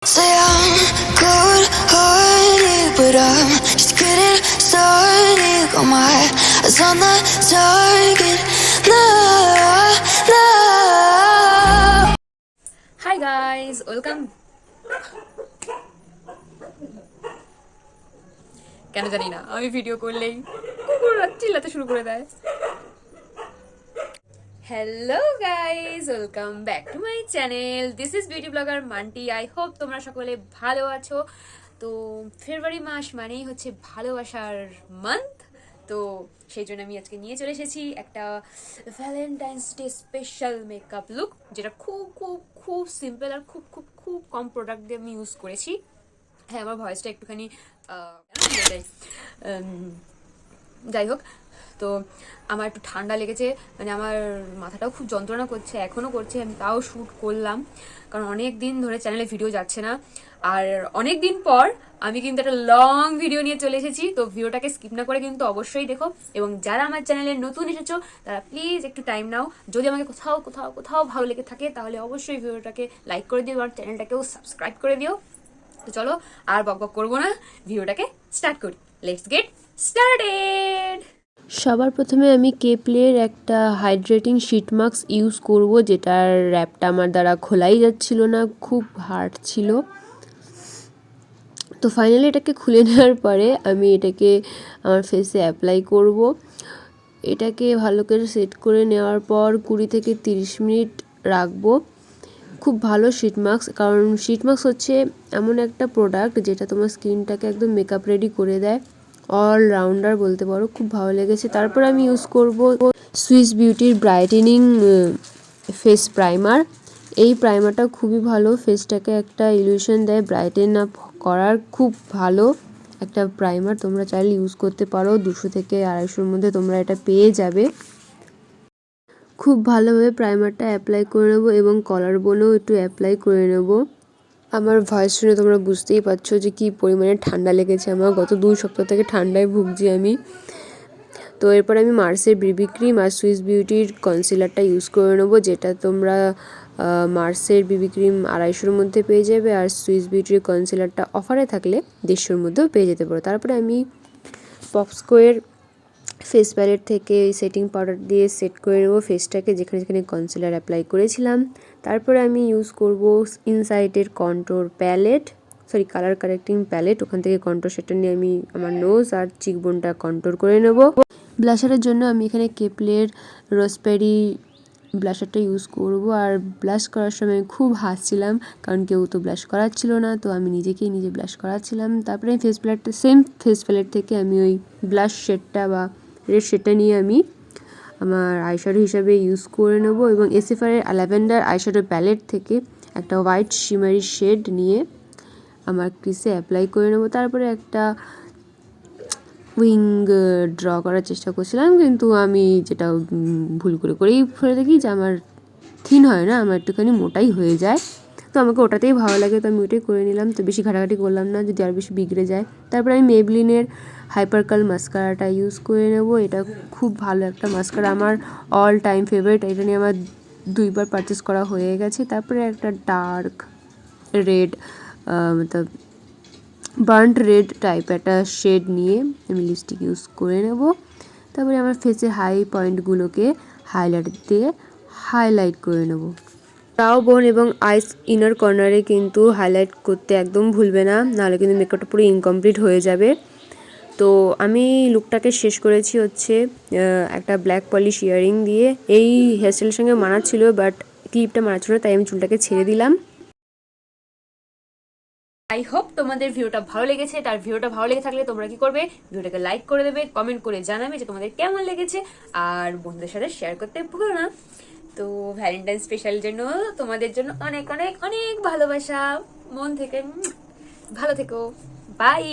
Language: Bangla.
Say I'm cold-hearted, but I'm just getting started. Got my eyes on the target. No, no. Hi guys, welcome. কেন জানি না আমি ভিডিও করলেই কুকুররা চিল্লাতে শুরু করে দেয়। Hello guys, welcome back to my channel. This is beauty blogger Manti. I hope তোমরা সকলে ভালো আছো। তো ফেব্রুয়ারি মাস মানেই হচ্ছে ভালোবাসার মান্থ, তো সেই জন্য আমি আজকে নিয়ে চলে এসেছি একটা Valentine's day special makeup look, যেটা খুব খুব খুব সিম্পল আর খুব খুব খুব কম প্রোডাক্ট দিয়ে আমি ইউজ করেছি। হ্যাঁ, আমার ভয়েসটা একটুখানি যাই হোক, তো আমার একটু ঠান্ডা লেগেছে, মানে আমার মাথাটাও খুব যন্ত্রণা করছে, এখনও করছে। আমি তাও শ্যুট করলাম, কারণ অনেক দিন ধরে চ্যানেলে ভিডিও যাচ্ছে না। আর অনেক দিন পর আমি কিন্তু একটা লং ভিডিও নিয়ে চলে এসেছি, তো ভিডিওটাকে স্কিপ না করে কিন্তু অবশ্যই দেখো। এবং যারা আমার চ্যানেলে নতুন এসেছো তারা প্লিজ একটু টাইম নাও। যদি আমাকে কোথাও কোথাও কোথাও ভালো লেগে থাকে তাহলে অবশ্যই ভিডিওটাকে লাইক করে দিও, আর চ্যানেলটাকেও সাবস্ক্রাইব করে দিও। তো চলো আর বকবক করবো না, ভিডিওটাকে স্টার্ট করি। Let's get started. সবার প্রথমে আমি কেপলের একটা হাইড্রেটিং শিট মাস্ক ইউজ করব, যেটার র্যাপটা আমার দ্বারা খোলাই যাচ্ছিল না, খুব হার্ড ছিল। তো ফাইনালি এটাকে খুলে নেওয়ার পরে আমি এটাকে আমার ফেসে অ্যাপ্লাই করব। এটাকে ভালো করে সেট করে নেওয়ার পর 20 থেকে 30 মিনিট রাখবো। খুব ভালো শিট মাস্ক, কারণ শিট মাস্ক হচ্ছে এমন একটা প্রোডাক্ট যেটা তোমার স্কিনটাকে একদম মেকআপ রেডি করে দেয়, অলরাউন্ডার বলতে পারো। খুব ভালো লেগেছে। তারপর আমি ইউজ করব সুইস বিউটির ব্রাইটেনিং ফেস প্রাইমার। এই প্রাইমারটা খুবই ভালো, ফেসটাকে একটা ইলিউশন দেয়, ব্রাইটেন আপ করার খুব ভালো একটা প্রাইমার। তোমরা চাইলে ইউজ করতে পারো, 200 থেকে 250-র মধ্যে তোমরা এটা পেয়ে যাবে। খুব ভালোভাবে প্রাইমারটা অ্যাপ্লাই করে নেবো এবং কলার বোনেও একটু অ্যাপ্লাই করে নেবো। আমার ভয়েস শুনে তোমরা বুঝতেই পারছো যে কী পরিমাণে ঠান্ডা লেগেছে আমার। গত 2 সপ্তাহ থেকে ঠান্ডায় ভুগছি আমি। তো এরপর আমি মার্সের বিবি ক্রিম আর সুইস বিউটির কনসিলারটা ইউজ করে নেবো, যেটা তোমরা মার্সের বিবি ক্রিম 250-র মধ্যে পেয়ে যাবে, আর সুইস বিউটির কনসিলারটা অফারে থাকলে 150-র মধ্যেও পেয়ে যেতে পারো। তারপরে আমি পপস্কোয়ের ফেস প্যালেট থেকে সেটিং পাউডার দিয়ে সেট করে নেবো ফেসটাকে, যেখানে যেখানে কনসিলার অ্যাপ্লাই করেছিলাম। তারপরে আমি ইউজ করব ইনসাইটের contour palette, colour correcting palette. ওখান থেকে কন্ট্রোর শেডটা নিয়ে আমি আমার নোজ আর চিকবোনটা কন্ট্রোর করে নেব। ব্লাশারের জন্য আমি এখানে কেপলের রোজবেরি ব্লাশারটা ইউজ করব। আর ব্লাশ করার সময় খুব হাসছিলাম, কারণ কেউ তো ব্লাশ করাচ্ছিল না, তো আমি নিজেকেই নিজে ব্লাশ করাচ্ছিলাম। তারপরে আমি ফেস প্যালেট থেকে আমি ওই ব্লাশ শেডটা বা রেড শেডটা নিয়ে আমি আমার আইশ্যাডো হিসাবে ইউজ করে নেব। এবং এসএফআরের ল্যাভেন্ডার আইশ্যাডো প্যালেট থেকে একটা হোয়াইট শিমারি শেড নিয়ে আমার ক্রিসে অ্যাপ্লাই করে নেব। তারপরে একটা উইং ড্র করার চেষ্টা করছিলাম, কিন্তু আমি যেটা ভুল করেই ফেলে দেখি যে আমার থিন হয় না, আমার একটুখানি মোটাই হয়ে যায়। তো আমাকে ওটাতেই ভালো লাগে, তো আমি ওটাই করে নিলাম। তো বেশি ঘাটাঘাটি করলাম না, যদি আর বেশি বিগড়ে যায়। তারপরে আমি মেবলিনের হাইপার কার্ল মাস্কারাটা ইউজ করে নেব। এটা খুব ভালো একটা মাস্কারা, আমার অল টাইম ফেভারিট। এটা নিয়ে আমার 2বার পারচেস করা হয়ে গেছে। তারপরে একটা ডার্ক রেড মতলব বার্ন্ট রেড টাইপ একটা শেড নিয়ে আমি লিপস্টিক ইউজ করে নেব। তারপরে আমার ফেসের হাই পয়েন্টগুলোকে হাইলাইট দিয়ে হাইলাইট করে নেব। ব্রাউ বোন এবং আইস ইনার কর্নারে কিন্তু হাইলাইট করতে একদম ভুলবে না, নাহলে কিন্তু মেকআপটা পুরো ইনকমপ্লিট হয়ে যাবে। তো আমি লুকটাকে শেষ করেছি হচ্ছে একটা ব্ল্যাক পলিশ ইয়ারিং দিয়ে। এই হেয়ারস্টাইলের সঙ্গে মানাচ্ছিল, বাট ক্লিপটা মানাচ্ছিল না, তাই আমি চুলটাকে ছেড়ে দিলাম। আই হোপ তোমাদের ভিডিওটা ভালো লেগেছে। তার ভিডিওটা ভালো লেগে থাকলে তোমরা কি করবে, ভিডিওটাকে লাইক করে দেবে, কমেন্ট করে জানাবে যে তোমাদের কেমন লেগেছে, আর বন্ধুদের সাথে শেয়ার করতে ভুলো না। তো ভ্যালেন্টাইন স্পেশাল জন্য তোমাদের জন্য অনেক অনেক অনেক ভালোবাসা মন থেকে। ভালো থেকো, বাই।